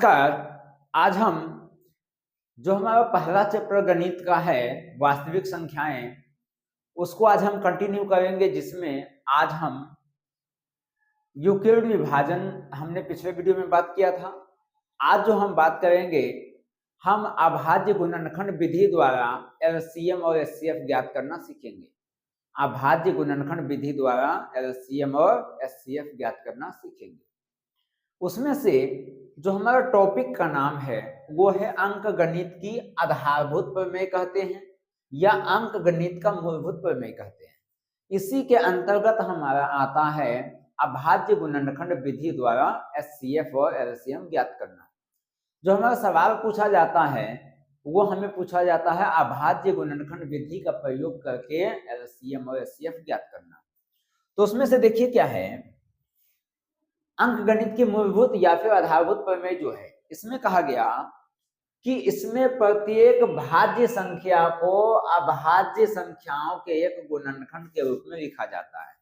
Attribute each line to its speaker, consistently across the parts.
Speaker 1: नमस्कार। आज हम जो हमारा पहला चैप्टर गणित का है वास्तविक संख्याएं, उसको आज हम कंटिन्यू करेंगे, जिसमें आज हम यूक्लिड विभाजन हमने पिछले वीडियो में बात किया था। आज जो हम बात करेंगे, हम अभाज्य गुणनखंड विधि द्वारा एलसीएम और एचसीएफ ज्ञात करना सीखेंगे। अभाज्य गुणनखंड विधि द्वारा एलसीएम और एचसीएफ ज्ञात करना सीखेंगे। उसमें से जो हमारा टॉपिक का नाम है वो है अंक गणित की आधारभूत प्रमेय कहते हैं, या अंक गणित का मूलभूत प्रमेय कहते हैं। इसी के अंतर्गत हमारा आता है अभाज्य गुणनखंड विधि द्वारा एचसीएफ और एलसीएम ज्ञात करना। जो हमारा सवाल पूछा जाता है वो हमें पूछा जाता है अभाज्य गुणनखंड विधि का प्रयोग करके एलसीएम और एचसीएफ ज्ञात करना। तो उसमें से देखिए क्या है, अंक गणित की मूलभूत या फिर आधारभूत प्रमेय जो है, इसमें कहा गया कि इसमें प्रत्येक भाज्य संख्या को अभाज्य संख्याओं के एक गुणनखंड के रूप में लिखा जाता है।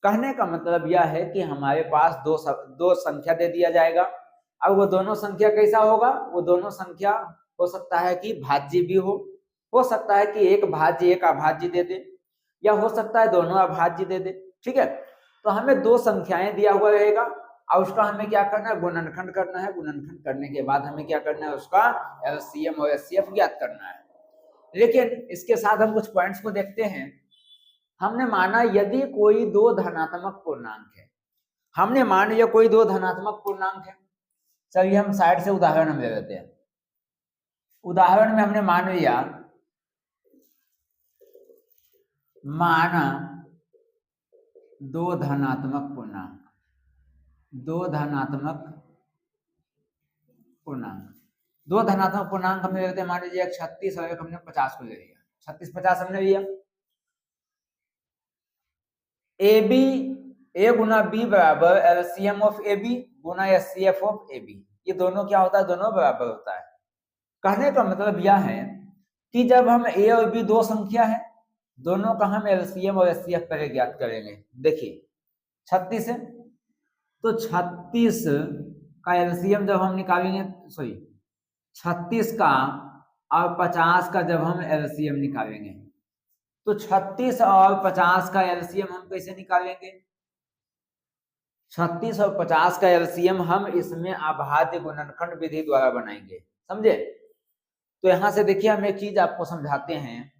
Speaker 1: कहने का मतलब यह है कि हमारे पास दो संख्या दे दिया जाएगा। अब वो दोनों संख्या कैसा होगा, वो दोनों संख्या हो सकता है कि भाज्य भी हो सकता है कि एक भाज्य एक अभाज्य दे दे, या हो सकता है दोनों अभाज्य दे दे। ठीक है, तो हमें दो संख्याएं दिया हुआ रहेगा और उसका हमें क्या करना है, गुणनखंड करना है। गुणनखंड करने के बाद हमें क्या करना है, उसका एलसीएम और एचसीएफ ज्ञात करना है। लेकिन इसके साथ हम कुछ पॉइंट्स को देखते हैं। हमने माना यदि कोई दो धनात्मक पूर्णांक है, हमने मान लिया कोई दो धनात्मक पूर्णांक है। चलिए हम साइड से उदाहरण हम ले लेते हैं। उदाहरण में हमने मान लिया, माना दो धनात्मक पूर्णांक, दो धनात्मक पूर्णांक हमने लेते हैं। मान लीजिए 36 और एक हमने 50 को ले लिया। 36 50 हमने लिया। ए बी ए गुना बी बराबर एलसीएम ऑफ ए बी गुना एचसीएफ ऑफ ए बी। ये दोनों क्या होता है, दोनों बराबर होता है। कहने का मतलब यह है कि जब हम ए और बी दो संख्या है, दोनों का हम एलसीएम और एचसीएफ पहले ज्ञात करेंगे। देखिए 36 है तो 36 का एलसीएम जब हम निकालेंगे, 36 का और 50 का जब हम एलसीएम निकालेंगे, तो 36 और 50 का एलसीएम हम कैसे निकालेंगे? 36 और 50 का एलसीएम हम इसमें अभाज्य गुणनखंड विधि द्वारा बनाएंगे। समझे? तो यहां से देखिए हम एक चीज आपको समझाते हैं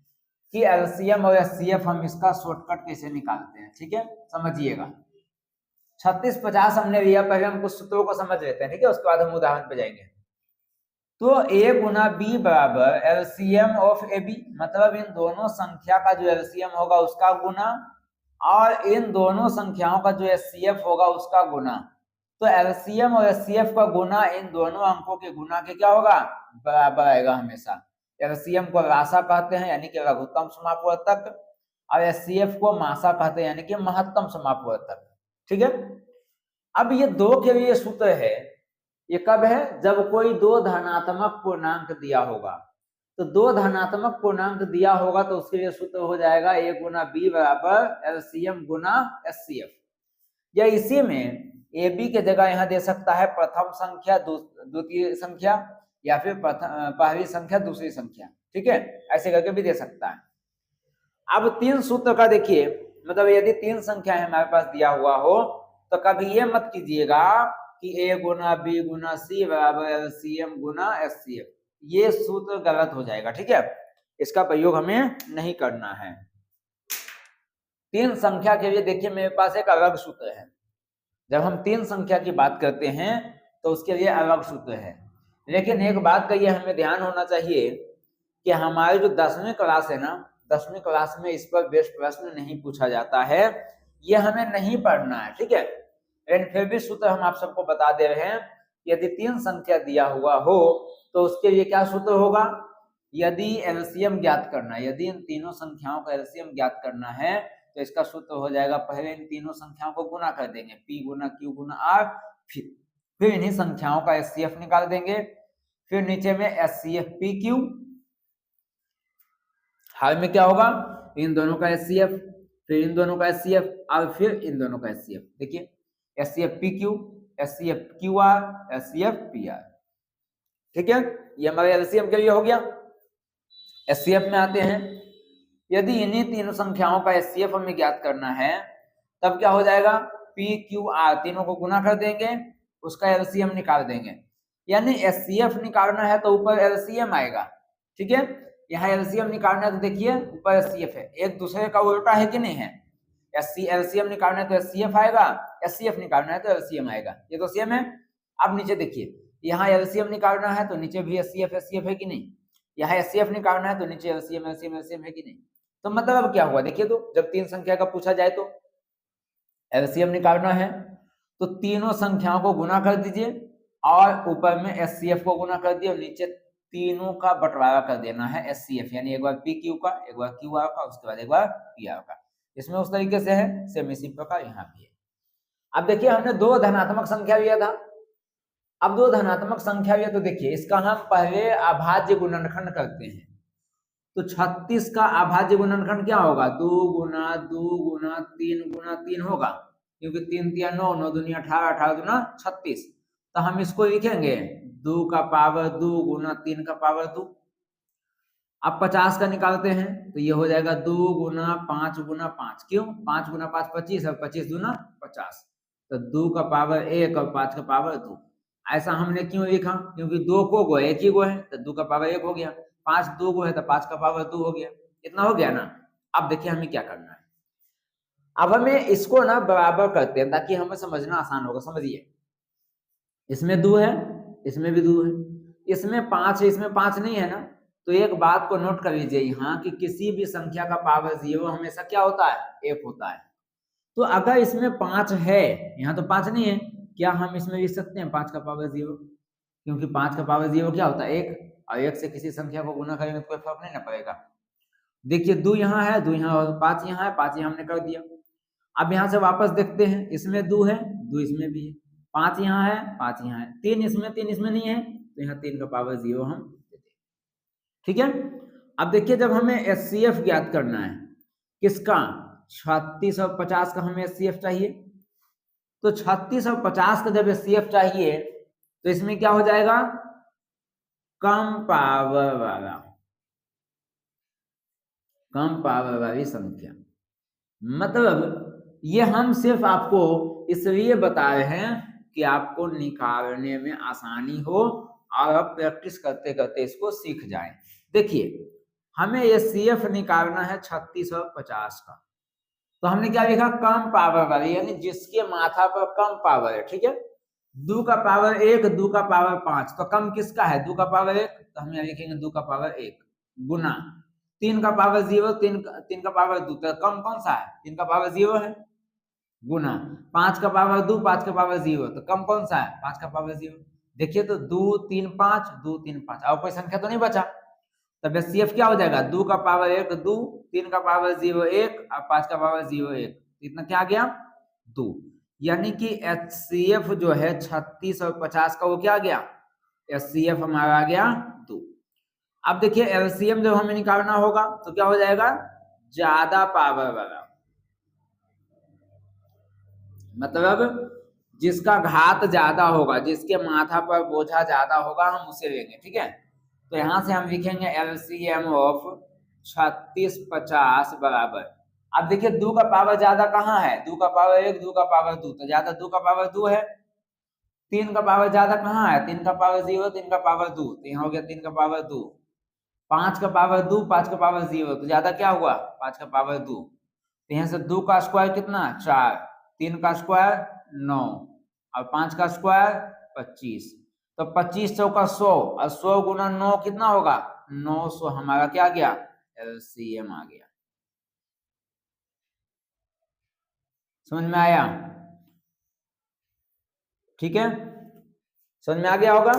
Speaker 1: कि एलसीएम और एचसीएफ हम इसका शॉर्टकट कैसे निकालते हैं। ठीक है, समझिएगा। 36 50 हमने लिया, पहले हम कुछ सूत्रों को समझ लेते हैं। ठीक है, उसके बाद हम उदाहरण पे जाएंगे। तो ए गुना बी बराबर एलसीएम ऑफ ए बी, मतलब इन दोनों संख्या का जो एलसीएम होगा उसका गुना, और इन दोनों संख्याओं का जो एचसीएफ होगा उसका गुना। तो एलसीएम और एचसीएफ का गुना इन दोनों अंकों के गुना के क्या होगा, बराबर आएगा हमेशा। एलसीएम को राशा कहते हैं, यानी कि लघुत्तम समापवर्तक, और एचसीएफ को माशा कहते हैं, यानी कि महत्तम समापवर्तक। ठीक है, अब ये दो के लिए सूत्र है। ये कब है, जब कोई दो धनात्मक पूर्णांक दिया होगा। तो दो धनात्मक पूर्णांक दिया होगा तो उसके लिए सूत्र हो जाएगा ए गुना बी बराबर एलसीएम गुना एचसीएफ। या इसी में ए बी के जगह यहाँ दे सकता है प्रथम संख्या द्वितीय संख्या, या फिर पहली संख्या दूसरी संख्या। ठीक है, ऐसे करके भी दे सकता है। अब तीन सूत्र का देखिए, मतलब यदि तीन संख्या हमारे पास दिया हुआ हो तो कभी ये मत कीजिएगा कि ए गुना बी गुना सी बराबर एलसीएम गुना एचसीएफ। ये सूत्र गलत हो जाएगा। ठीक है, इसका प्रयोग हमें नहीं करना है। तीन संख्या के लिए देखिए मेरे पास एक अलग सूत्र है। जब हम तीन संख्या की बात करते हैं तो उसके लिए अलग सूत्र है। लेकिन एक बात का ये हमें ध्यान होना चाहिए कि हमारी जो 10वीं क्लास है ना, 10वीं क्लास में इस पर बेस्ट प्रश्न नहीं पूछा जाता है, ये हमें नहीं पढ़ना है। ठीक है, लेकिन फिर भी सूत्र हम आप सबको बता दे रहे हैं। यदि तीन संख्या दिया हुआ हो तो उसके लिए क्या सूत्र होगा, यदि एलसीएम ज्ञात करना है, यदि इन तीनों संख्याओं का एलसीएम ज्ञात करना है तो इसका सूत्र हो जाएगा, पहले इन तीनों संख्याओं को गुना कर देंगे, पी गुना क्यू गुना आर, फिर इन्हीं संख्याओं का एचसीएफ निकाल देंगे, फिर नीचे में एचसीएफ पी क्यू, हाल में क्या होगा, इन दोनों का एचसीएफ, फिर इन दोनों का एचसीएफ, और फिर इन दोनों का एचसीएफ। देखिए HCF P Q, HCF Q R, HCF P R. ठीक है, ये हमारे एलसीएम के लिए हो गया। एचसीएफ में आते हैं, यदि इन्हीं तीनों संख्याओं का एचसीएफ हमें ज्ञात करना है तब क्या हो जाएगा, पी क्यू आर तीनों को गुना कर देंगे, उसका एलसीएम निकाल देंगे। यानी एचसीएफ निकालना है तो ऊपर एलसीएम आएगा। ठीक है, यहाँ एलसीएम निकालना है तो देखिए ऊपर एचसीएफ है, एक दूसरे का उल्टा है कि नहीं है। एलसीएम निकालना है तो एचसीएफ आएगा, एचसीएफ निकालना है तो एलसीएम आएगा, ये तो सेम है। अब नीचे देखिए, यहाँ एलसीएम निकालना है तो नीचे भी एचसीएफ है कि नहीं, यहाँ एचसीएफ निकालना है तो नीचे एलसीएम है कि नहीं। तो मतलब अब क्या हुआ देखिए, तो जब तीन संख्या का पूछा जाए तो एलसीएम निकालना है तो तीनों संख्याओं को गुना कर दीजिए और ऊपर में एचसीएफ को गुना कर दिए और नीचे तीनों का बंटवारा कर देना है एचसीएफ, यानी एक बार पी क्यू का, एक बार क्यू आर का, उसके बाद एक बार पी आर का। इसमें उस तरीके से है, सेम इसी प्रकार यहाँ भी है। अब देखिए हमने दो धनात्मक संख्या लिया था, अब दो धनात्मक संख्या लिया तो देखिए इसका हम पहले अभाज्य गुणनखंड करते हैं। तो 36 का अभाज्य गुणनखंड क्या होगा, 2 गुना 2 गुना 3 गुना 3 होगा, क्योंकि 3 तिया 9, 9 दूनी 18, 18 दूना 36। तो हम इसको लिखेंगे 2 का पावर 2 गुना 3 का पावर 2। अब 50 का निकालते हैं तो ये हो जाएगा 2 गुना 5 गुना 5, क्यों 5 गुना 5 25 और 25 दूना 50, तो 2 का पावर 1 और 5 का पावर 2। ऐसा हमने क्यों लिखा, क्योंकि 2 को गो एक ही गो है तो 2 का पावर 1 हो गया, 5 2 गो है तो 5 का पावर 2 हो गया, इतना हो गया ना। अब देखिए हमें क्या करना है, अब हमें इसको ना बराबर करते हैं ताकि हमें समझना आसान होगा। समझिए, इसमें 2 है, इसमें भी 2 है, इसमें 5 है, इसमें 5 नहीं है ना। तो एक बात को नोट कर लीजिए यहाँ कि किसी भी संख्या का पावर 0 हमेशा क्या होता है, 1 होता है। तो अगर इसमें 5 है, यहाँ तो 5 नहीं है, क्या हम इसमें लिख सकते हैं 5 का पावर 0, क्योंकि 5 का पावर 0 क्या होता है 1, और 1 से किसी संख्या को गुना करेंगे तो कोई फर्क नहीं ना पड़ेगा। देखिए 2 यहाँ है, 2 यहाँ, 5 यहाँ है, 5 यहाँ हमने कर दिया। अब यहाँ से वापस देखते हैं, इसमें 2 है, 2 इसमें भी है, 5 यहाँ है, 5 यहाँ है, 3 इसमें, 3 इसमें नहीं है, तो यहाँ 3 का पावर 0 हम देते हैं। ठीक है, अब देखिए जब हमें एचसीएफ ज्ञात करना है किसका, 36 और 50 का हमें एचसीएफ चाहिए। तो 36 और 50 का जब एचसीएफ चाहिए तो इसमें क्या हो जाएगा, कम पावर वाली संख्या। मतलब ये हम सिर्फ आपको इसलिए बता रहे हैं कि आपको निकालने में आसानी हो और आप प्रैक्टिस करते करते इसको सीख जाएं। देखिए हमें एचसीएफ निकालना है 36 और 50 का, तो हमने क्या लिखा, कम पावर वाली, यानी जिसके माथा पर कम पावर है। ठीक है, 2 का पावर 1, 2 का पावर 5, तो कम किसका है, 2 का पावर 1, तो हम यहाँ लिखेंगे 2 का पावर 1 गुना 3 का पावर 0, 3 का पावर 2, तो कम कौन सा है, 3 का पावर 0 है, गुना 5 का पावर 2, 5 का पावर 0, तो कम कौन सा है, 5 का पावर 0। देखिए तो 2 3 5, 2 3 5, और कोई संख्या तो नहीं बचा, तब एचसीएफ क्या हो जाएगा, 2 का पावर 1 2, 3 का पावर 0 1 और 5 का पावर 0 1, इतना क्या आ गया 2। यानी कि एचसीएफ जो है 36 और 50 का वो क्या आ गया, एचसीएफ हमारा आ गया 2। अब देखिए एलसीएम जब हमें निकालना होगा तो क्या हो जाएगा, ज्यादा पावर वाला, मतलब जिसका घात ज्यादा होगा, जिसके माथा पर बोझा ज्यादा होगा, हम उसे लेंगे। ठीक है, तो यहां से हम लिखेंगे एलसीएम ऑफ 36 50 बराबर, अब देखिए 2 का पावर ज्यादा कहाँ है, 2 का पावर 1, 2 का पावर 2, तो ज्यादा 2 का पावर 2 है। 3 का पावर ज्यादा कहाँ है, 3 का पावर 0, 3 का पावर 2, तो यहाँ हो गया 3 का पावर 2। 5 का पावर 2, 5 का पावर 0, तो ज्यादा क्या हुआ, 5 का पावर 2, तो यहाँ से 2 का स्क्वायर कितना 4, 3 का स्क्वायर 9 और 5 का स्क्वायर 25, तो 25 चौका 100 और 100 गुना 9 कितना होगा 900, हमारा क्या आ गया एलसीएम आ गया। समझ में आया, ठीक है, समझ में आ गया होगा।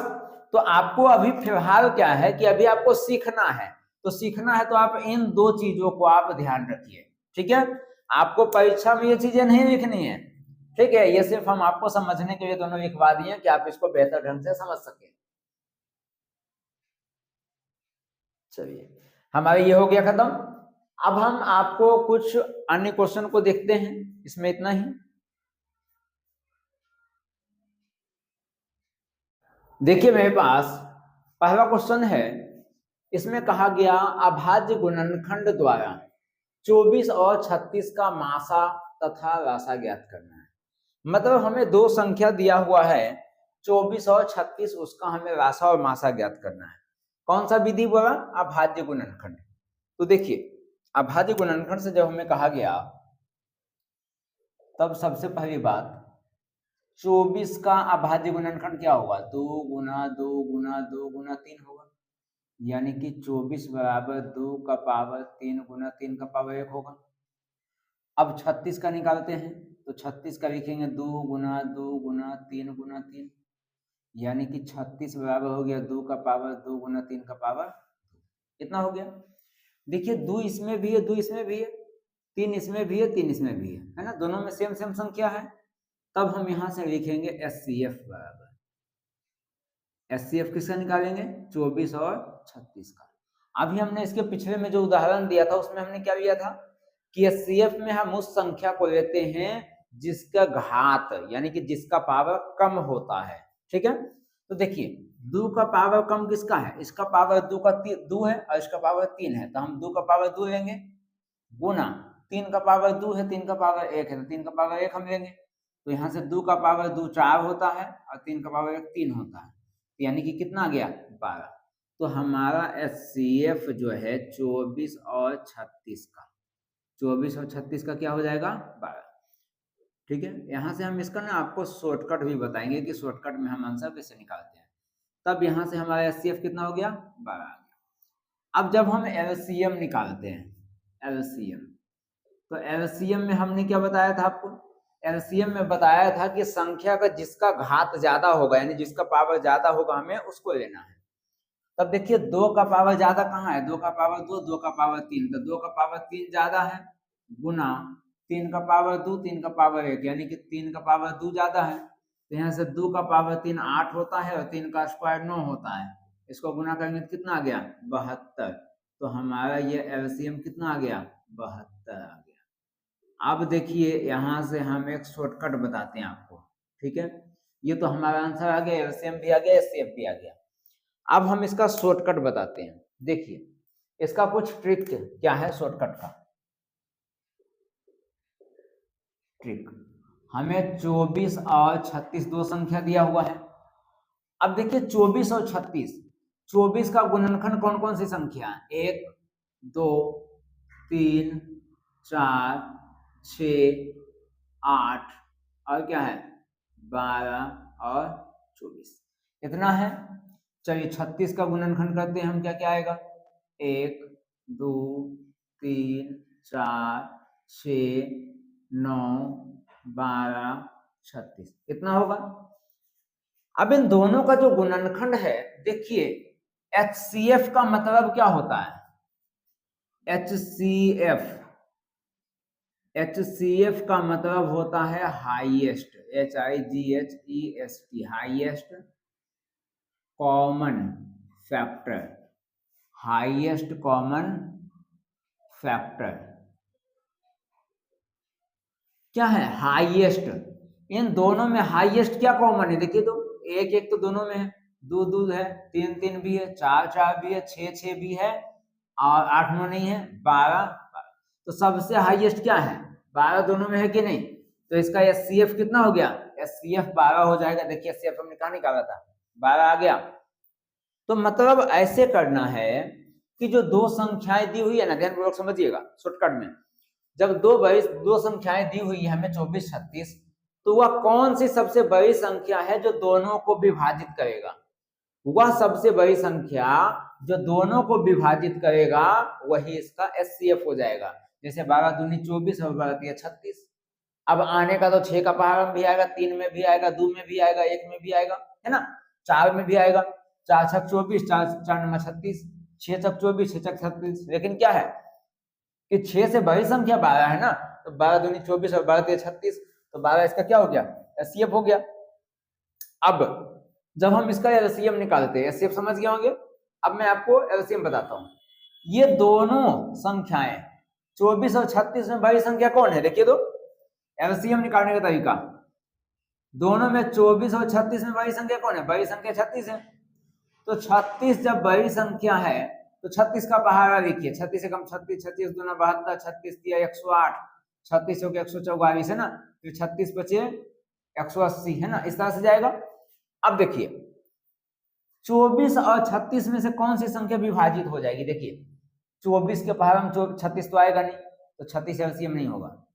Speaker 1: तो आपको अभी फिलहाल क्या है कि अभी आपको सीखना है, तो सीखना है तो आप इन दो चीजों को आप ध्यान रखिए। ठीक है, आपको परीक्षा में ये चीजें नहीं लिखनी है, ठीक है, ये सिर्फ हम आपको समझने के लिए दोनों लिखवा दिए कि आप इसको बेहतर ढंग से समझ सके। चलिए हमारे ये हो गया खत्म। अब हम आपको कुछ अन्य क्वेश्चन को देखते हैं, इसमें इतना ही। देखिए मेरे पास पहला क्वेश्चन है, इसमें कहा गया अभाज्य गुणनखंड द्वारा 24 और 36 का मासा तथा रासा ज्ञात करना है। मतलब हमें दो संख्या दिया हुआ है 24 और 36, उसका हमें रासा और मासा ज्ञात करना है। कौन सा विधि बोला? अभाज्य गुणनखंड। तो देखिए अभाज्य गुणनखंड से जब हमें कहा गया, तब सबसे पहली बात 24 का अभाज्य गुणनखंड क्या होगा? 2 गुना 2 गुना 2 गुना 3 होगा, यानी कि 24 बराबर 2 का पावर 3 गुना 3 का पावर 1 होगा। अब 36 का निकालते हैं, तो 36 का लिखेंगे 2 गुना 2 गुना 3 गुना 3, यानी कि 36 बराबर हो गया 2 का पावर 2 गुना 3 का पावर, कितना हो गया? देखिए 2 इसमें भी है, 2 इसमें भी है, 3 इसमें भी है, 3 इसमें भी है ना, दोनों में सेम सेम संख्या है। तब हम यहां से लिखेंगे एचसीएफ बराबर, एचसीएफ किसका निकालेंगे? 24 और 36 का। अभी हमने इसके पिछले में जो उदाहरण दिया था उसमें हमने क्या लिया था कि एचसीएफ में हम उस संख्या को लेते हैं जिसका घात यानी कि जिसका पावर कम होता है, ठीक है। तो देखिए 2 का पावर कम किसका है? इसका पावर 2 का 2 है और इसका पावर 3 है, तो हम 2 का पावर 2 लेंगे, गुना 3 का पावर 2 है, 3 का पावर 1 है, तो 3 का पावर 1 हम लेंगे। तो यहाँ से 2 का पावर 2 4 होता है और 3 का पावर 1 3 होता है, यानी कि कितना आ गया? 12। तो हमारा एचसीएफ जो है 24 और 36 का, 24 और 36 का क्या हो जाएगा? 12। ठीक है, यहाँ से हम इसका ना आपको शॉर्टकट भी बताएंगे कि शॉर्टकट में हम आंसर कैसे निकालते हैं। तब यहाँ से हमारा एचसीएफ कितना हो गया? 12 आ गया। अब जब हम एलसीएम निकालते हैं, एलसीएम, तो एलसीएम में हमने क्या बताया था आपको? एलसीएम में बताया था कि संख्या का जिसका घात ज्यादा होगा यानी जिसका पावर ज्यादा होगा हमें उसको लेना है। तब देखिए 2 का पावर ज्यादा कहाँ है? 2 का पावर 2, 2 का पावर 3, तो 2 का पावर 3 ज्यादा है, गुना 3 का पावर 2, 3 का पावर 1, यानी कि 3 का पावर 2 ज्यादा है। तो यहाँ से 2 का पावर 3 8 होता है और 3 का स्क्वायर 9 होता है, इसको गुना करेंगे तो कितना आ गया? 72। तो हमारा ये एलसीएम कितना आ गया? 72 आ गया। अब देखिए यहाँ से हम एक शॉर्टकट बताते हैं आपको, ठीक है। ये तो हमारा आंसर आ गया, एलसीएम भी आ गया, एचसीएफ भी आ गया। अब हम इसका शॉर्टकट बताते हैं। देखिए इसका कुछ ट्रिक क्या है शॉर्टकट का? ट्रिक, हमें 24 और 36 दो संख्या दिया हुआ है। अब देखिए 24 और 36, 24 का गुणनखंड कौन कौन सी संख्या है? 1 2 3 4 6 8 और क्या है? 12 और 24, कितना है? चलिए 36 का गुणनखंड करते हैं हम, क्या क्या आएगा? 1 2 3 4 6 9 12 36, कितना होगा? अब इन दोनों का जो गुणनखंड है, देखिए एचसीएफ का मतलब क्या होता है? एचसीएफ, एचसीएफ का मतलब होता है highest, HIGHEST, highest common factor, highest common factor क्या है? हाईएस्ट। इन दोनों में हाईएस्ट क्या कॉमन है? देखिए तो 1 1 तो दोनों में है, 2 2 है, 3 3 भी है, 4 4 भी है, 6 6 भी है और 8 9 नहीं है, 12 तो सबसे हाईएस्ट क्या है? 12 दोनों में है कि नहीं? तो इसका एचसीएफ कितना हो गया? एचसीएफ 12 हो जाएगा। देखिए एचसीएफ हमने कहाँ निकाला था? 12 आ गया। तो मतलब ऐसे करना है कि जो दो संख्याएं दी हुई है ना, ध्यानपूर्वक समझिएगा शॉर्टकट में, जब दो संख्याएं दी हुई है हमें 24 36, तो वह कौन सी सबसे बड़ी संख्या है जो दोनों को विभाजित करेगा? वह सबसे बड़ी संख्या जो दोनों को विभाजित करेगा वही इसका एचसीएफ हो जाएगा। जैसे 12 दूनी 24 और 12 तिया 36। अब आने का तो 6 का पावर भी आएगा, 3 में भी आएगा, 2 में भी आएगा, 1 में भी आएगा, है ना, 4 में भी आएगा, 4 छक 24, 4 9 36, 6 छक 24, 6 छक 36। लेकिन क्या है कि 6 से बड़ी संख्या 12 है ना, तो 12 दूनी 24 और 12 तिया 36, तो 12 इसका क्या हो गया? एचसीएफ हो गया। अब जब हम इसका एलसीएम निकालते हैं, एचसीएफ समझ गए होंगे। अब मैं आपको एलसीएम बताता हूं। ये दोनों संख्याएं 24 और 36 में बड़ी संख्या कौन है? देखिए तो एलसीएम निकालने का तरीका, दोनों में 24 और 36 में बड़ी संख्या कौन है? बड़ी संख्या 36 है। तो 36 जब बड़ी संख्या है तो 36 का पहाड़ा लिखिए, 36 से कम 36, 36 दूना 72, 36 दिया 108, 36 हो गया 144 है ना, फिर 36 बचे 180 है ना, इस तरह से जाएगा। अब देखिए 24 और 36 में से कौन सी संख्या विभाजित हो जाएगी, देखिए 24 के पहाड़ में 36 तो आएगा नहीं, तो 36 एलसीएम नहीं होगा।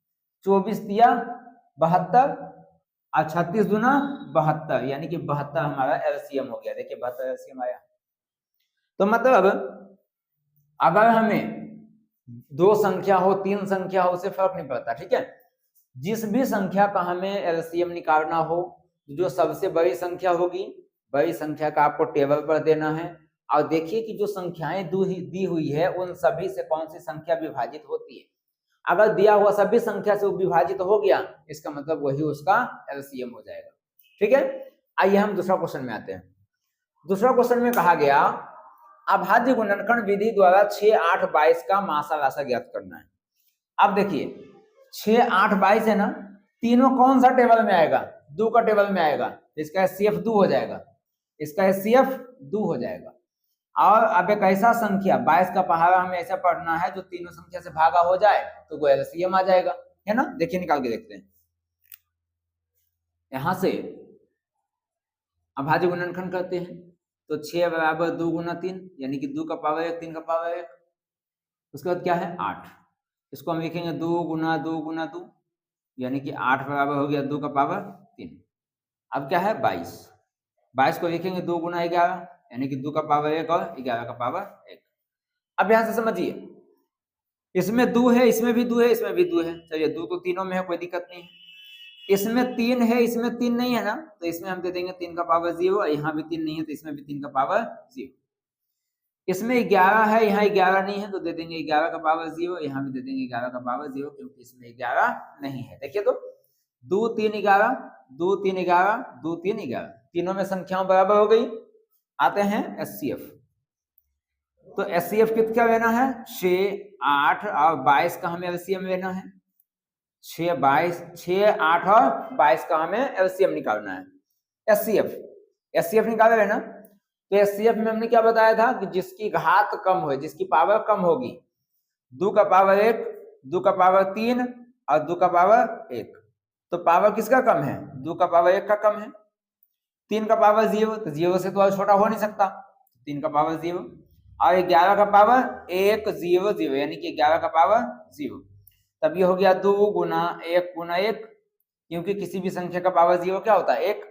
Speaker 1: 24 दिया 72 और 36 दूना 72, यानी कि 72 हमारा एलसीएम हो गया। देखिए 72 एलसीएम आया। तो मतलब अगर हमें दो संख्या हो, तीन संख्या हो, उससे फर्क नहीं पड़ता, ठीक है। जिस भी संख्या का हमें एलसीएम निकालना हो, जो सबसे बड़ी संख्या होगी, बड़ी संख्या का आपको टेबल पर देना है, और देखिए कि जो संख्याएं दी हुई है उन सभी से कौन सी संख्या विभाजित होती है। अगर दिया हुआ सभी संख्या से विभाजित हो गया, इसका मतलब वही उसका एलसीएम हो जाएगा, ठीक है। आइए हम दूसरा क्वेश्चन में आते हैं। दूसरा क्वेश्चन में कहा गया अभाज्य गुणनखंड विधि द्वारा 6, 8, 22 का मासा राशा ज्ञात करना है। अब देखिए 6, 8, 22 है ना, तीनों कौन सा टेबल में आएगा, 2 का टेबल में आएगा, इसका एचसीएफ 2 हो जाएगा, इसका एचसीएफ 2 हो जाएगा। और अब एक ऐसा संख्या 22 का पहाड़ा हमें ऐसा पढ़ना है जो तीनों संख्या से भागा हो जाए तो वो एलसीएम आ जाएगा, है ना। देखिए निकाल के देखते हैं। यहां से अभाज्य गुणनखंड करते हैं, तो 6 बराबर 2 गुना 3, यानी कि 2 का पावर 1, 3 का पावर 1। उसके बाद क्या है 8, इसको हम लिखेंगे 2 गुना 2 गुना 2, यानी कि 8 बराबर हो गया 2 का पावर 3। अब क्या है 22, 22 को लिखेंगे 2 गुना 11, यानी कि 2 का पावर 1 और 11 का पावर 1। अब यहां से समझिए, इसमें 2 है, इसमें भी 2 है, इसमें भी 2 है, चलिए 2 तो तीनों में है, कोई दिक्कत नहीं है। इसमें 3 है, इसमें 3 नहीं है ना, तो इसमें हम दे देंगे 3 का पावर 0, यहाँ भी 3 नहीं है तो इसमें भी 3 का पावर 0। इसमें 11 है, यहाँ 11 नहीं है तो दे देंगे 11 का पावर 0, यहाँ भी दे देंगे 11 का पावर 0, क्योंकि इसमें 11 नहीं है। देखिए तो 2 3 11, 2 3 11, 2 3 11, तीनों में संख्याओं बराबर हो गई। आते हैं एचसीएफ, तो एचसीएफ कितना लेना है 6, 8 और 22 का हमें एलसीएम लेना है। 6, 8 और 22 का हमें एलसीएम निकालना है। एचसीएफ निकाले है ना, तो एचसीएफ में हमने क्या बताया था कि जिसकी घात कम हो, जिसकी पावर कम होगी, 2 का पावर 1, 2 का पावर 3 और 2 का पावर 1, तो पावर किसका कम है 2 का पावर 1 का कम है। 3 का पावर 0, तो 0 से तो और छोटा हो नहीं सकता, 3 का पावर 0 और 11 का पावर 1 0 0, यानी कि 11 का पावर 0। तब ये हो गया 2 गुना 1 गुना 1, क्योंकि किसी भी संख्या का पावर 0 क्या होता है 1,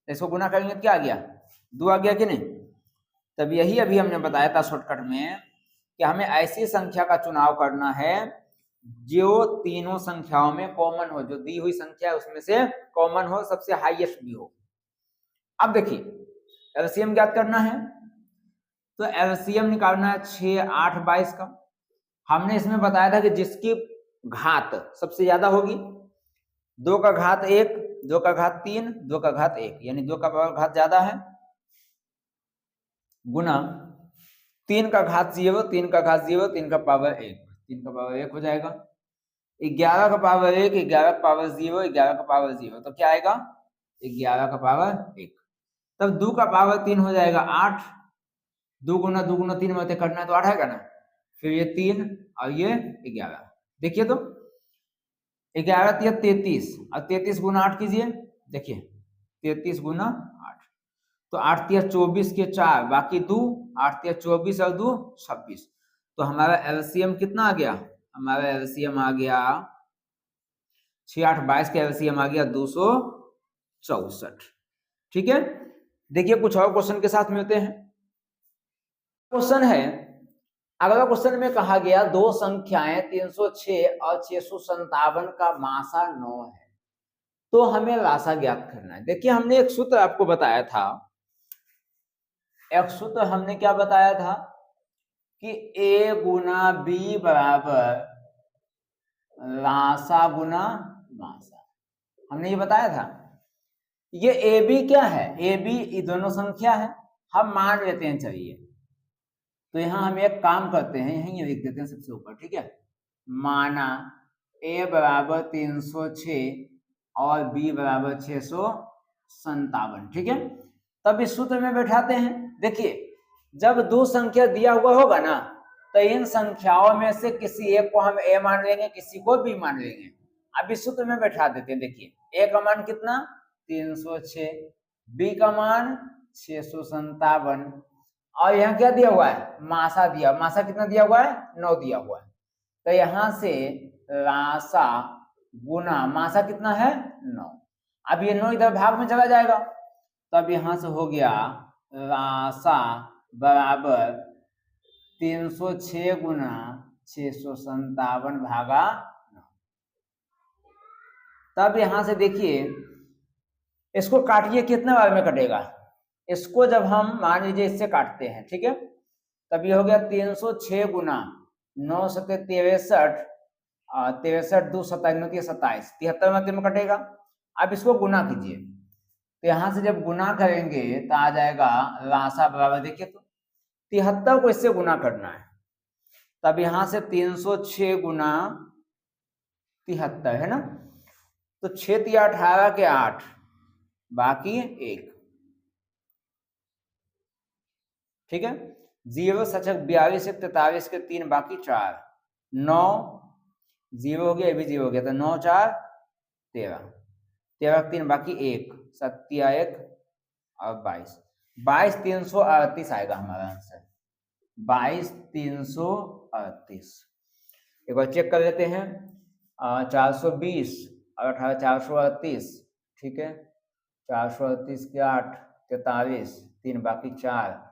Speaker 1: इसको गुना करेंगे तो क्या आ गया 2 आ गया कि नहीं। तब यही अभी हमने बताया था शॉर्टकट में कि हमें ऐसी संख्या का चुनाव करना है जो तीनों संख्याओं में कॉमन हो, जो दी हुई संख्या है उसमें से कॉमन हो, सबसे हाईएस्ट भी हो। अब देखिए एलसीएम ज्ञात करना है, तो एलसीएम निकालना है 6, 8, 22 का। हमने इसमें बताया था कि जिसकी घात सबसे ज्यादा होगी, 2 का घात 1, 2 का घात 3, 2 का घात 1, यानी 2 का पावर घात ज्यादा है, गुना 3 का घात 0, 3 का घात 0, 3 का पावर 1, 3 का पावर 1 हो जाएगा। 11 का पावर 1, 11 का पावर 0, 11 का पावर 0, तो क्या आएगा 11 का पावर 1। तब 2 का पावर 3 हो जाएगा 8, 2 गुना 2 गुना 3 में करना है तो 8 आएगा ना, फिर ये 3 और ये 11। देखिए तो 11 3 33 और 33 गुना 8 कीजिए, देखिए 33 गुना 8, तो 8 3 24 के 4 बाकी 2, 8 3 24 और 2 26, तो हमारा एलसीएम कितना आ गया, हमारा एलसीएम आ गया 6, 8, 22 का एलसीएम आ गया 264। ठीक है, देखिए कुछ और क्वेश्चन के साथ मिलते हैं। क्वेश्चन है, अगला क्वेश्चन में कहा गया दो संख्याएं 306 और 657 का मासा 9 है, तो हमें राशा ज्ञात करना है। देखिए हमने एक सूत्र आपको बताया था, एक सूत्र हमने क्या बताया था कि a गुना b बराबर राशा गुना मासा, हमने ये बताया था। ये ए बी क्या है, ए बी ये दोनों संख्या है, हम मान लेते हैं। चलिए तो यहां हम एक काम करते हैं, यहीं लिख देते हैं सबसे ऊपर, ठीक है। माना a बराबर 306 और b बराबर 657, ठीक है। तब इस सूत्र में बैठाते हैं। देखिए जब दो संख्या दिया हुआ होगा ना तो इन संख्याओं में से किसी एक को हम ए मान लेंगे, किसी को बी मान लेंगे। अब इस सूत्र में बैठा देते हैं। देखिए ए का मान कितना 306, बी का मान 657 और यहाँ क्या दिया हुआ है मासा दिया। मासा कितना दिया हुआ है 9 दिया हुआ है। तो यहां से रासा गुना मासा कितना है 9। अब ये 9 इधर भाग में चला जाएगा, तब यहां से हो गया रासा बराबर 306 गुना 657 भागा 9। तब यहां से देखिए इसको काटिए, कितने बार में कटेगा। इसको जब हम मान लीजिए इससे काटते हैं, ठीक है, तब ये हो गया 306 गुना 9 सत्ते 63, 63 2 27 27, 73 में कटेगा। अब इसको गुना कीजिए, तो यहां से जब गुना करेंगे तो आ जाएगा रासा बराबर, देखिए तो 73 को इससे गुना करना है। तब यहां से 306 गुना 73 है ना, तो 6 3 18 के 8 बाकी 1, ठीक है। 0 सचक 42 से 43 के 3 बाकी 4, 9 0 हो गया, ये भी 0 हो गया, तो 9 4 13, 13 3 बाकी 1, 7 1 और 22, 22 338 आएगा हमारा आंसर, 22 338। एक बार चेक कर लेते हैं, 420 और 18 438, ठीक है, 438 के 8 43, 3 बाकी 4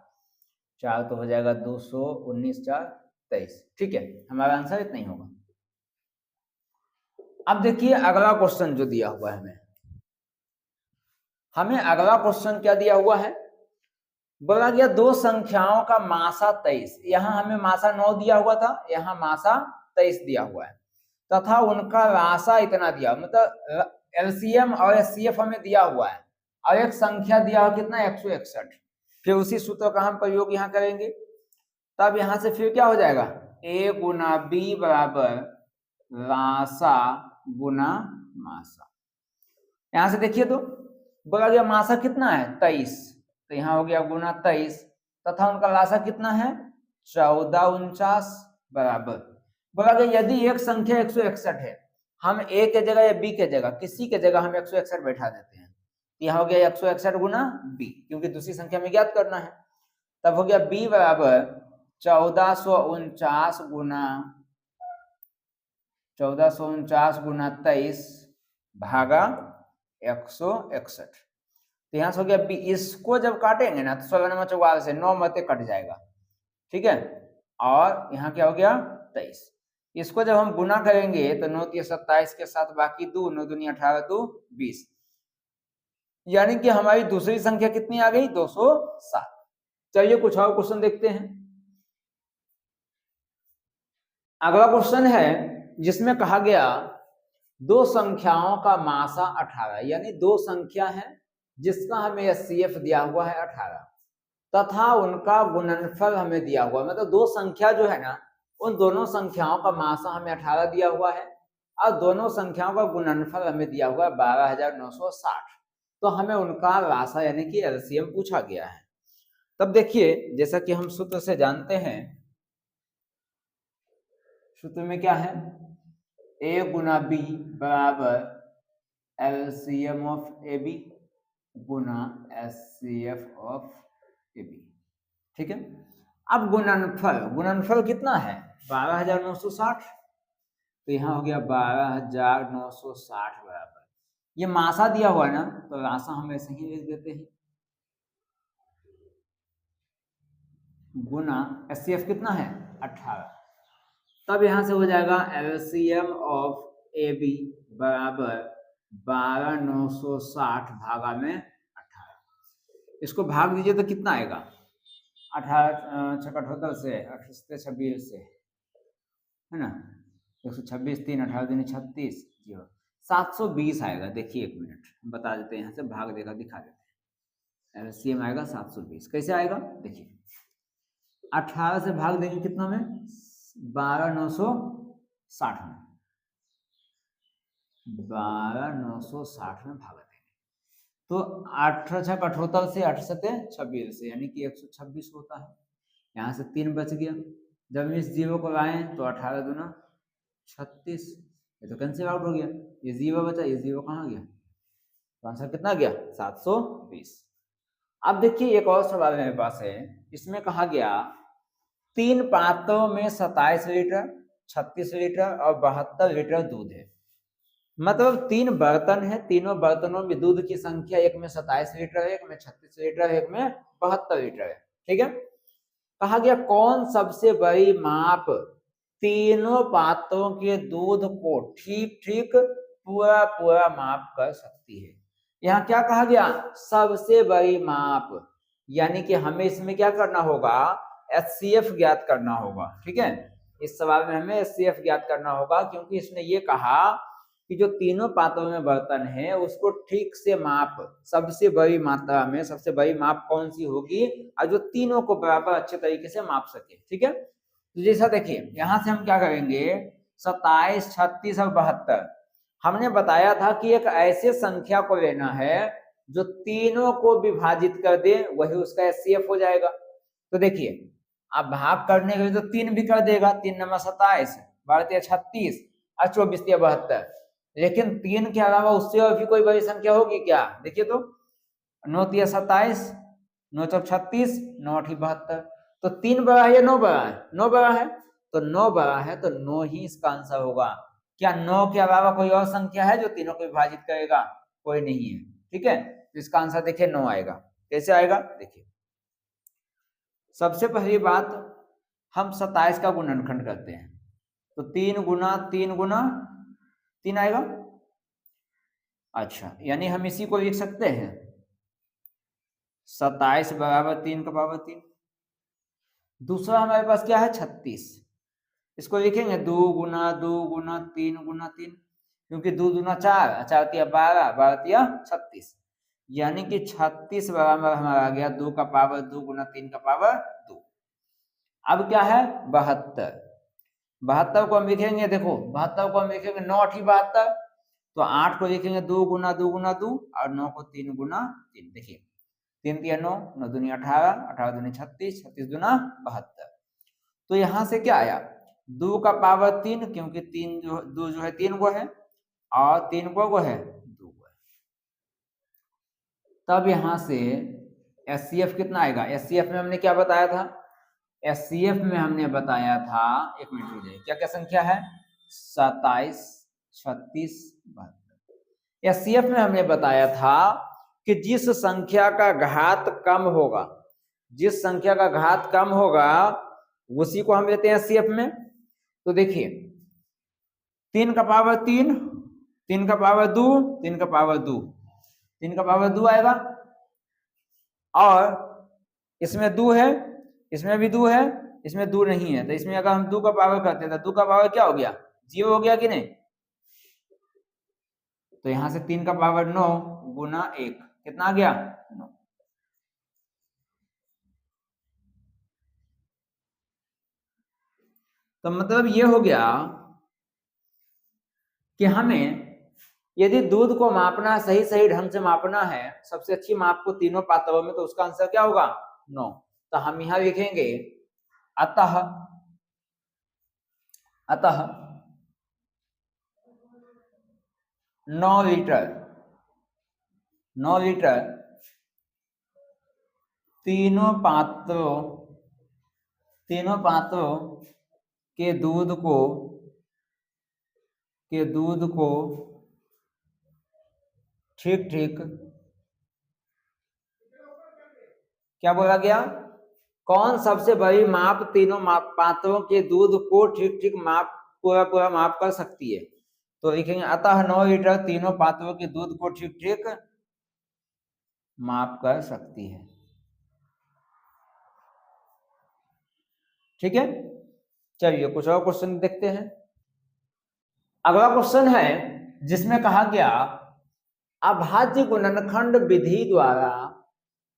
Speaker 1: तो हो जाएगा 219 4 23, ठीक है, हमारा आंसर इतना ही होगा। अब देखिए अगला क्वेश्चन जो दिया हुआ है हमें अगला क्वेश्चन क्या दिया हुआ है, बोला गया दो संख्याओं का मासा 23, यहां हमें मासा 9 दिया हुआ था, यहां मासा 23 दिया हुआ है, तथा उनका रासा इतना दिया, मतलब एलसीएम और एचसीएफ हमें दिया हुआ है, और एक संख्या दिया हुआ कितना 161। फिर उसी सूत्र का हम प्रयोग यहाँ करेंगे। तब यहां से फिर क्या हो जाएगा, ए गुना बी बराबर रासा गुना मासा। यहां से देखिए तो बोला गया मासा कितना है 23, तो यहाँ हो गया गुना 23, तथा उनका रासा कितना है 1449 बराबर। बोला गया यदि एक संख्या 161 है, हम ए के जगह या बी के जगह किसी के जगह हम 161 बैठा देते हैं, यहाँ हो गया 161 गुना बी, क्योंकि दूसरी संख्या में ज्ञात करना है। तब हो गया बी बराबर 1449 गुना 23 भागा 161। तो यहां से हो गया बी, इसको जब काटेंगे ना तो 16 9 44 से 9 मते कट जाएगा, ठीक है, और यहाँ क्या हो गया 23। इसको जब हम गुना करेंगे तो 9 3 27 के साथ बाकी 2, 9 दूनी 18 2 20, यानी कि हमारी दूसरी संख्या कितनी आ गई 207। चलिए कुछ और क्वेश्चन देखते हैं। अगला क्वेश्चन है जिसमें कहा गया दो संख्याओं का मासा 18, यानी दो संख्या है जिसका हमें एचसीएफ दिया हुआ है 18, तथा उनका गुणनफल हमें दिया हुआ, मतलब दो संख्या जो है ना उन दोनों संख्याओं का मासा हमें 18 दिया हुआ है और दोनों संख्याओं का गुणनफल हमें दिया हुआ है 12960। तो हमें उनका रासा यानी कि एलसीएम पूछा गया है। तब देखिए जैसा कि हम सूत्र से जानते हैं, सूत्र में क्या है ए गुना बी बराबर एलसीएम ऑफ ए बी गुना एचसीएफ ऑफ ए बी, ठीक है। अब गुणनफल कितना है 12960, तो यहाँ हो गया 12960 बराबर, ये मासा दिया हुआ है ना तो रासा हम ऐसे ही लिख देते हैं, गुना एचसीएफ कितना है 18। तब यहां से हो जाएगा एलसीएम ऑफ ए बी बराबर 12960 भागा में 18। इसको भाग दीजिए तो कितना आएगा 18 78 से 28 26 से, है ना, 126 3 18 दिन 36 0 720 आएगा। देखिए एक मिनट बता देते हैं, यहाँ से भाग देगा दिखा देते हैं। एलसीएम आएगा 720, कैसे आएगा देखिए 18 से भाग देंगे कितना में 12960 में, 12960 में भाग देंगे तो 8 6 78 से 8 7 26 से यानी कि 126 होता है। यहाँ से 3 बच गया। जब हम इस 0 को लाए तो 18 दूना 36, ये तो कैंसिल आउट हो गया। ये 0 बचा, ये 0 कहाँ गया, तो आंसर कितना गया 720। अब देखिए एक और सवाल मेरे पास है, इसमें कहा गया 3 पात्रों में 27 लीटर, 36 लीटर और 72 लीटर दूध है। मतलब 3 बर्तन है, तीनों बर्तनों में दूध की संख्या एक में 27 लीटर है, एक में 36 लीटर है, एक में 72 लीटर है। ठीक है, कहा गया कौन सबसे बड़ी माप तीनों पात्रों के दूध को ठीक ठीक पूरा पूरा माप कर सकती है। यहाँ क्या कहा गया, सबसे बड़ी माप, यानी कि हमें इसमें क्या करना होगा, HCF ज्ञात करना होगा। ठीक है, इस सवाल में हमें HCF ज्ञात करना होगा, क्योंकि इसने ये कहा कि जो तीनों पात्रों में बर्तन है उसको ठीक से माप, सबसे बड़ी मात्रा में सबसे बड़ी माप कौन सी होगी और जो तीनों को बराबर अच्छे तरीके से माप सके। ठीक है, तो जैसा देखिए यहां से हम क्या करेंगे, 27, 36 और 72, हमने बताया था कि एक ऐसे संख्या को लेना है जो तीनों को विभाजित कर दे, वही उसका HCF हो जाएगा। तो देखिए अब भाग करने के लिए तो 3 भी कर देगा, 3 नंबर 27, 12 36 और 24 72, लेकिन 3 के अलावा उससे और भी कोई बड़ी संख्या होगी क्या, देखिए तो 9 27, 9 36, 9 72, तो 3 बड़ा है या 9 बड़ा है, 9 बड़ा है, तो 9 बड़ा है तो 9 ही इसका आंसर होगा। क्या 9 के अलावा कोई और संख्या है जो तीनों को विभाजित करेगा, कोई नहीं है। ठीक है, तो इसका आंसर देखिए 9 आएगा। कैसे आएगा, देखिए सबसे पहली बात हम 27 का गुणनखंड करते हैं, तो 3 गुना 3 गुना 3 आएगा। अच्छा, यानी हम इसी को लिख सकते हैं 27 बराबर 3 का पावर 3। दूसरा हमारे पास क्या है 36, इसको लिखेंगे 2 गुना 2 गुना 3 गुना 3, क्योंकि 2 दूना 4, 4 तिया 12, 12 तिया 36, यानी कि 36 बराबर हमारा आ गया 2 का पावर 2 गुना 3 का पावर 2। अब क्या है 72, 72 को हम लिखेंगे, देखो 72 को हम लिखेंगे 9 8 72, तो 8 को लिखेंगे 2 गुना 2 गुना 2 और 9 को 3 गुना 3। देखिए 3 तिया 9, 9 दूनी 18, 18 दूनी 36, 36 दूना 72। तो यहां से क्या आया 2 का पावर 3, क्योंकि 3 जो 2 जो है 3 को है और 3 को है 2 को है। तब यहां से HCF कितना आएगा, HCF में हमने क्या बताया था, HCF में हमने बताया था, एक मिनट रुकिए, क्या क्या संख्या है 27, 36, 72। HCF में हमने बताया था कि जिस संख्या का घात कम होगा, जिस संख्या का घात कम होगा उसी को हम लेते हैं HCF में। तो देखिए 3 का पावर 3, 3 का पावर 2, 3 का पावर 2, 3 का पावर 2 आएगा, और इसमें 2 है, इसमें भी 2 है, इसमें 2 नहीं है, तो इसमें अगर हम 2 का पावर करते हैं तो 2 का पावर क्या हो गया 0 हो गया कि नहीं। तो यहां से 3 का पावर 9 गुना 1 कितना आ गया 9। तो मतलब ये हो गया कि हमें यदि दूध को मापना, सही सही ढंग से मापना है, सबसे अच्छी माप को तीनों पात्रों में, तो उसका आंसर क्या होगा 9। तो हम यहां लिखेंगे अतः, अतः 9 लीटर, 9 लीटर तीनों पात्रों के दूध को ठीक ठीक, क्या बोला गया, कौन सबसे बड़ी माप तीनों पात्रों के दूध को ठीक ठीक माप, पूरा पूरा माप कर सकती है। तो लिखेंगे अतः 9 लीटर तीनों पात्रों के दूध को ठीक ठीक माप कर सकती है। ठीक है, चलिए कुछ और क्वेश्चन देखते हैं। अगला क्वेश्चन है जिसमें कहा गया अभाज्य गुणनखंड विधि द्वारा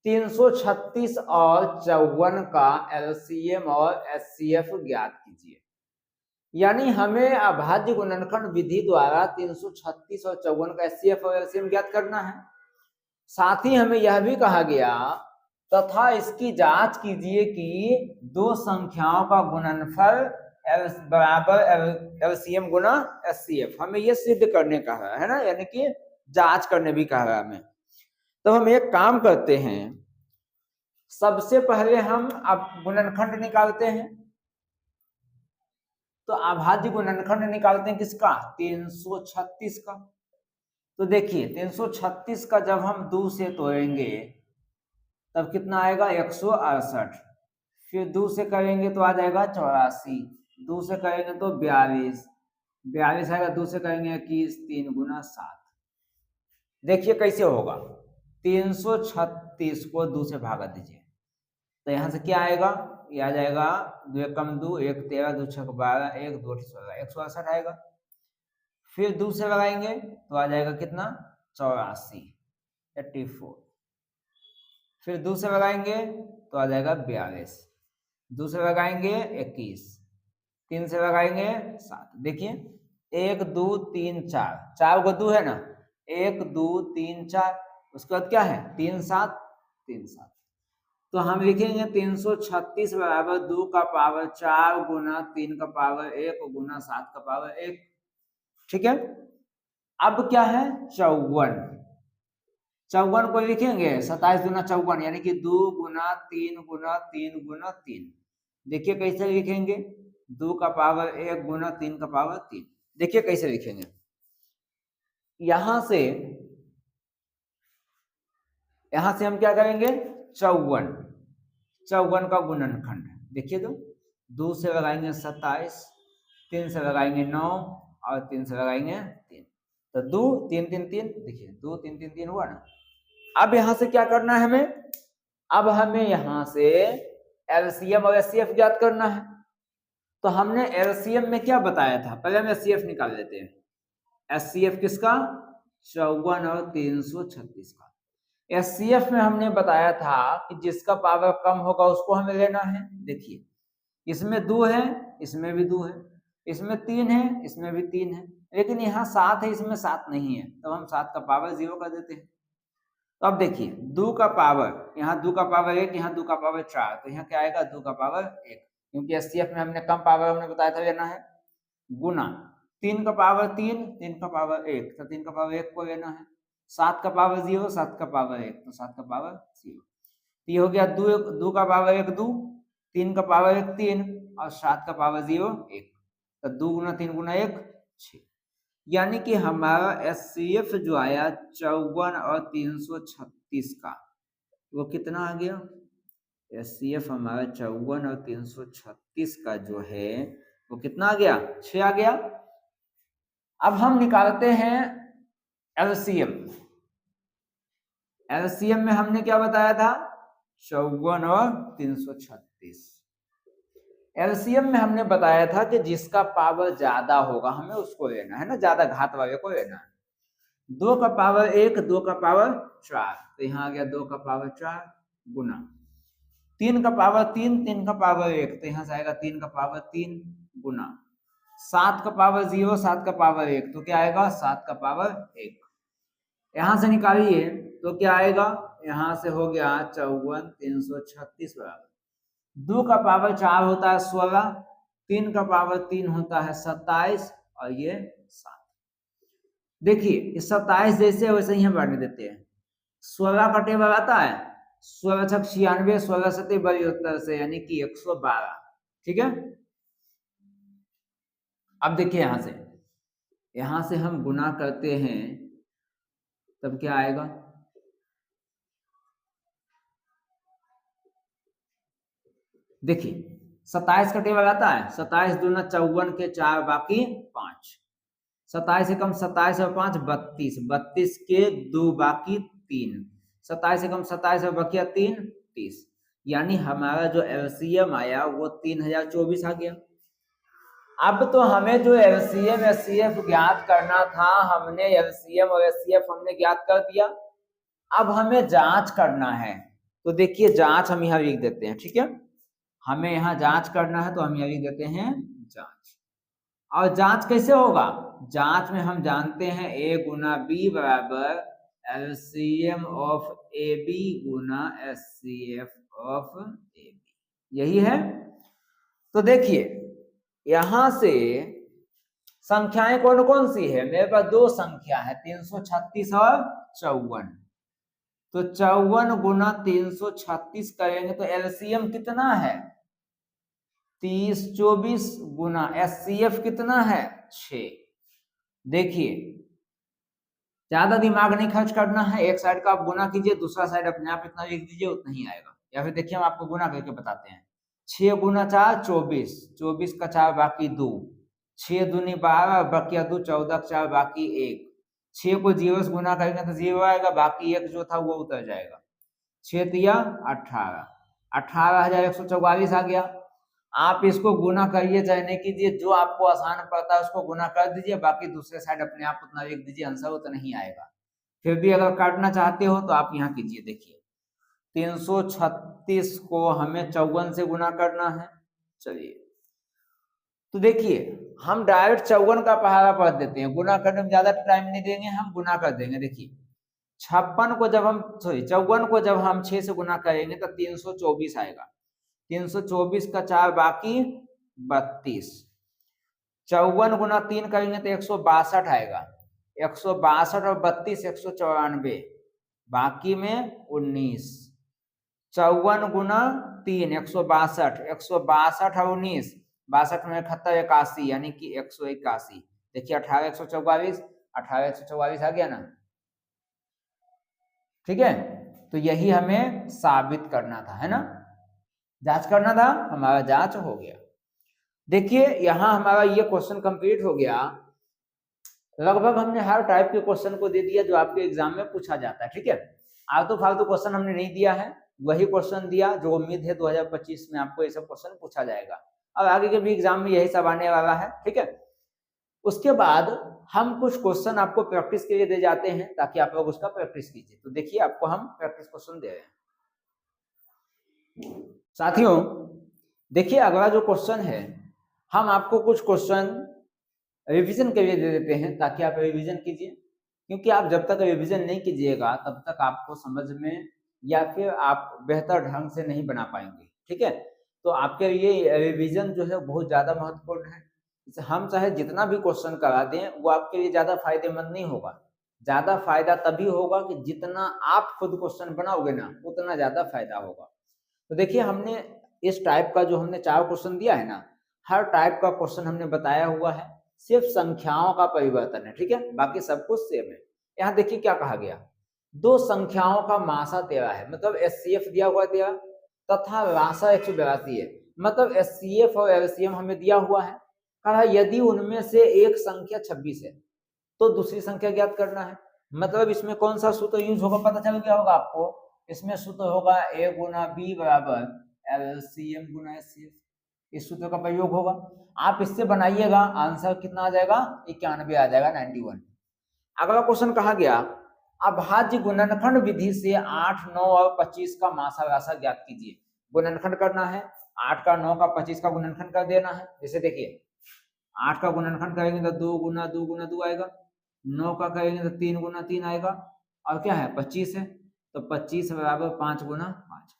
Speaker 1: 336 और 54 का LCM और HCF ज्ञात कीजिए। यानी हमें अभाज्य गुणनखंड विधि द्वारा 336 और 54 का HCF और LCM ज्ञात करना है। साथ ही हमें यह भी कहा गया तथा इसकी जांच कीजिए कि दो संख्याओं का गुणनफल बराबर एलसीएम गुना एचसीएफ। हमें ये सिद्ध करने का है ना, यानी कि जांच करने भी कहा है हमें। तो हम एक काम करते हैं, सबसे पहले हम अब गुणनखंड निकालते हैं। तो अभाज्य गुणनखंड निकालते हैं किसका, 336 का। तो देखिए 336 का जब हम 2 से तोड़ेंगे तब कितना आएगा 168, फिर 2 से करेंगे तो आ जाएगा 84, 2 से करेंगे तो 42, 42 आएगा, 2 से करेंगे 21, 3 गुना 7। देखिए कैसे होगा, 336 को 2 से भागा दीजिए तो यहाँ से क्या आएगा, ये आ जाएगा 2 कम 2, 1 13, 2 6 12, 1 2 16, 168 आएगा। फिर 2 से लगाएंगे तो आ जाएगा कितना 84, 84। फिर 2 से लगाएंगे तो आ जाएगा 42, 2 से लगाएंगे 21, 3 से लगाएंगे 7। देखिए 1 2 3 4, 4 को 2 है ना, 1 2 3 4, उसके बाद क्या है 3 7 3 7। तो हम लिखेंगे 336 बराबर 2 का पावर 4 गुना 3 का पावर 1 गुना 7 का पावर 1। ठीक है, अब क्या है 54, 54 को लिखेंगे 27 गुना 54 यानी कि 2 गुना 3 गुना 3 गुना 3। देखिए कैसे लिखेंगे, 2 का पावर 1 गुना 3 का पावर 3। देखिए कैसे लिखेंगे, यहां से हम क्या करेंगे 54 का गुणनखंड। देखिए तो 2 से लगाएंगे 27, 3 से लगाएंगे 9 और 3 से लगाएंगे 3, तो 2 3 3 3, देखिए 2 3 3 3 हुआ ना। अब यहां से क्या करना है हमें, अब हमें यहां से एलसीएम और एचसीएफ ज्ञात करना है। तो हमने एलसीएम में क्या बताया था, पहले हम एचसीएफ निकाल लेते हैं। एचसीएफ किसका, 54 और 336 का। एचसीएफ में हमने बताया था कि जिसका पावर कम होगा उसको हमें लेना है। देखिए इसमें 2 है, इसमें भी 2 है, इसमें 3 है, इसमें भी 3 है, लेकिन यहाँ 7 है, इसमें 7 नहीं है, तो हम 7 का पावर 0 कर देते हैं। तो अब देखिए 2 का पावर, यहाँ 2 का पावर 1, यहाँ 2 का पावर 4, तो यहाँ क्या आएगा 2 का पावर 1, क्योंकि एचसीएफ में हमने कम पावर हमने बताया था लेना है, गुना 3 का पावर 3, 3 का पावर 1, तो 3 का पावर 1 को लेना है, 7 का पावर 0, 7 का पावर 1, तो 7 का पावर 0। ये हो गया 2 का पावर 1 2, 3 का पावर 1 3 और 7 का पावर 0 1, तो 2 गुना 3 गुना 1 6। यानी कि हमारा एचसीएफ जो आया 54 और 336 का, वो कितना आ गया, एचसीएफ हमारा 54 और 336 का जो है वो कितना आ गया 6 आ गया। अब हम निकालते हैं एलसीएम। एलसीएम में हमने क्या बताया था 54 और 336। एलसीएम में हमने बताया था कि जिसका पावर ज्यादा होगा हमें उसको लेना है ना, ज्यादा घात वाले को लेना है। 2 का पावर 1, 2 का पावर 4, तो यहाँ आ गया 2 का पावर 4 गुना 3 का पावर 3, 3 का पावर 1, तो यहाँ से आएगा 3 का पावर 3 गुना 7 का पावर 0, 7 का पावर 1, तो क्या आएगा 7 का पावर 1। यहां से निकालिए तो क्या आएगा, यहां से हो गया 54 336 बराबर 2 का पावर 4 होता है 16, 3 का पावर 3 होता है 27 और ये 7। देखिए इस 27 जैसे वैसे ही हम बढ़ने देते हैं। 16 का टेबल आता है 16 छक 96, 16 सत्ते 72 से, यानी कि 112। ठीक है, अब देखिए यहां से हम गुना करते हैं तब क्या आएगा, देखिए 27 का टेबल आता है 27 दूना 54 के 4 बाकी 5, 27 से कम 27 और 5 32, 32 के 2 बाकी 3, 27 से कम 27 और बकिया 3 30, यानी हमारा जो एलसीएम आया वो 3024 आ गया। अब तो हमें जो एलसीएम एचसीएफ ज्ञात करना था, हमने एलसीएम और एचसीएफ हमने ज्ञात कर दिया। अब हमें जांच करना है, तो देखिए जांच हम यहाँ लिख देते हैं। ठीक है, हमें यहाँ जांच करना है तो हम यहाँ लिख देते हैं जांच। और जांच कैसे होगा, जांच में हम जानते हैं a गुना b बराबर LCM of AB Guna HCF of AB, यही है। तो देखिए यहां से संख्याएं कौन कौन सी है, मेरे पास दो संख्या है 336 और 54। तो 54 गुना 336 करेंगे तो एलसीएम कितना है 30, 24 गुना एचसीएफ कितना है 6। देखिए ज्यादा दिमाग नहीं खर्च करना है, एक साइड का आप गुना कीजिए, दूसरा साइड अपने आप इतना लिख दीजिए, उतना ही आएगा। या फिर देखिए हम आपको गुना करके बताते हैं। 6 गुना 4 24, 24 का 4 बाकी 2, 6 दूनी 12 बकिया 2, 14 का 4 बाकी 1। 6 को 0 से गुना करेंगे तो 0 आएगा, बाकी 1 जो था वो उतर जाएगा। 6 तिया 18, 18,144 आ गया। आप इसको गुना करिए चाहे नहीं कीजिए, जो आपको आसान पड़ता है उसको गुना कर दीजिए, बाकी दूसरे साइड अपने आप उतना लिख दीजिए, आंसर उतना नहीं आएगा। फिर भी अगर काटना चाहते हो तो आप यहाँ कीजिए। देखिए 336 को हमें 54 से गुना करना है। चलिए तो देखिए हम डायरेक्ट 54 का पहाड़ा पढ़ देते हैं, गुना करने में ज्यादा टाइम नहीं देंगे, हम गुना कर देंगे। देखिए 56 को जब हम 54 को जब हम 6 से गुना करेंगे तो 324 आएगा। 324 का 4 बाकी 32, 54 गुना 3 करेंगे तो 162 आएगा। 162 और 32 194, बाकी में 19। 54 गुना 3 162, 162 और 19, 62 में 71 81, यानी कि 181। देखिए 18 144, 18 144 आ गया ना। ठीक है, तो यही हमें साबित करना था, है ना, जांच करना था, हमारा जांच हो गया। देखिए यहां हमारा ये क्वेश्चन कंप्लीट हो गया। लगभग हमने हर टाइप के क्वेश्चन को दे दिया जो आपके एग्जाम में पूछा जाता है। ठीक है, आलतू फालतू क्वेश्चन हमने नहीं दिया है, वही क्वेश्चन दिया जो उम्मीद है 2025 में आपको ये सब क्वेश्चन पूछा जाएगा, और आगे के भी एग्जाम में यही सब आने वाला है। ठीक है, उसके बाद हम कुछ क्वेश्चन आपको प्रैक्टिस के लिए दे जाते हैं ताकि आप लोग उसका प्रैक्टिस कीजिए। तो देखिए आपको हम प्रैक्टिस क्वेश्चन दे रहे हैं साथियों। देखिए अगला जो क्वेश्चन है, हम आपको कुछ क्वेश्चन रिवीजन के लिए दे देते हैं ताकि आप रिवीजन कीजिए, क्योंकि आप जब तक रिवीजन नहीं कीजिएगा तब तक आपको समझ में या फिर आप बेहतर ढंग से नहीं बना पाएंगे। ठीक है, तो आपके लिए रिवीजन जो है बहुत ज्यादा महत्वपूर्ण है। हम चाहे जितना भी क्वेश्चन करा दें वो आपके लिए ज्यादा फायदेमंद नहीं होगा। ज्यादा फायदा तभी होगा कि जितना आप खुद क्वेश्चन बनाओगे ना उतना ज्यादा फायदा होगा। तो देखिए हमने इस टाइप का जो हमने 4 क्वेश्चन दिया है ना, हर टाइप का क्वेश्चन हमने बताया हुआ है, सिर्फ संख्याओं का परिवर्तन है। ठीक है, बाकी सब कुछ सेम है। यहाँ देखिए क्या कहा गया, दो संख्याओं का मासा 13 है, मतलब एचसीएफ दिया हुआ 13 तथा राशा 182 है, मतलब एचसीएफ और एलसीएम हमें दिया हुआ है। कहा यदि उनमें से एक संख्या 26 है तो दूसरी संख्या ज्ञात करना है। मतलब इसमें कौन सा सूत्र यूज होगा पता चल गया होगा आपको। इसमें सूत्र होगा a गुना बी बराबर एलसीएम गुना एचसीएफ, इस सूत्र का प्रयोग होगा। आप इससे बनाइएगा, आंसर कितना आ जाएगा 91 आ जाएगा, 91। अगला क्वेश्चन कहा गया अभाज्य गुणनखंड विधि से 8, 9 और 25 का मासा राशा ज्ञात कीजिए। गुणनखंड करना है, 8 का 9 का 25 का गुणनखंड कर देना है। जैसे देखिए 8 का गुणनखंड करेंगे तो 2 गुना 2 गुना 2 आएगा, 9 का करेंगे तो 3 गुना 3 आएगा, और क्या है 25 है तो 25 बराबर 5 गुना 5।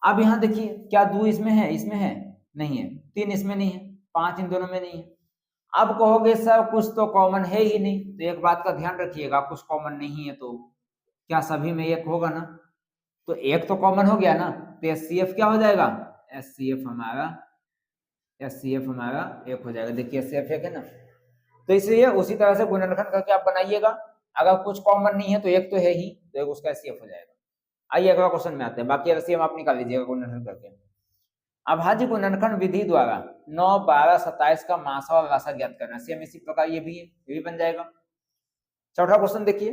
Speaker 1: अब यहाँ देखिए क्या 2 इसमें है, इसमें है नहीं है, 3 इसमें नहीं है, 5 इन दोनों में नहीं है। अब कहोगे सर कुछ तो कॉमन है ही नहीं, तो एक बात का ध्यान रखिएगा, कुछ कॉमन नहीं है तो क्या सभी में एक होगा ना, तो एक तो कॉमन हो गया ना, तो एचसीएफ क्या हो जाएगा, एचसीएफ हमारा एक हो जाएगा। देखिए एचसीएफ एक है ना, तो इसलिए उसी तरह से गुणनखंड करके आप बनाइएगा। अगर कुछ कॉमन नहीं है तो एक तो है ही, तो एक उसका एचसीएफ हो जाएगा। आइए अगला क्वेश्चन में आते हैं, बाकी एलसीएम आप निकाल लीजिएगा गुणनखंड करके। अभाज्य गुणनखंड विधि द्वारा 9, 12, 27 का मासा और राशा ज्ञात करना। सेम इसी प्रकार ये भी है, ये भी बन जाएगा। चौथा क्वेश्चन देखिए,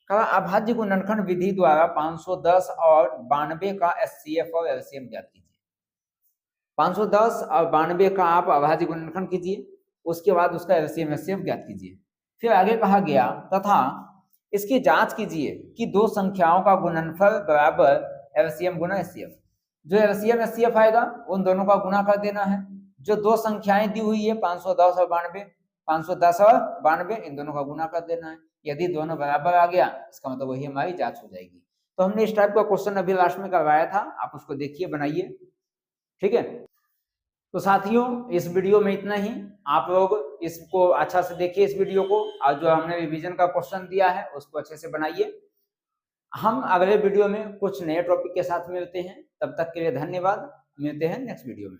Speaker 1: कहा अभाज्य गुणनखंड विधि द्वारा 510 और 92 का एचसीएफ और एलसीएम ज्ञात कीजिए। 510 और 92 का आप अभाज्य गुणनखंड कीजिए, उसके बाद उसका एलसीएम एचसीएफ ज्ञात कीजिए। फिर आगे कहा गया तथा इसकी जांच कीजिए कि दो संख्याओं का गुणनफल बराबर एलसीएम गुना एचसीएफ। जो एलसीएम एचसीएफ आएगा उन दोनों का गुना कर देना है। जो दो संख्याएं दी हुई है 510 और 92, 510 और 92 इन दोनों का गुना कर देना है। यदि दोनों बराबर आ गया इसका मतलब वही हमारी जांच हो जाएगी। तो हमने इस टाइप का क्वेश्चन अभी लास्ट में करवाया था, आप उसको देखिए, बनाइए, ठीक है। तो साथियों इस वीडियो में इतना ही, आप लोग इसको अच्छा से देखिए इस वीडियो को, और जो हमने रिवीजन का क्वेश्चन दिया है उसको अच्छे से बनाइए। हम अगले वीडियो में कुछ नए टॉपिक के साथ मिलते हैं, तब तक के लिए धन्यवाद, मिलते हैं नेक्स्ट वीडियो में।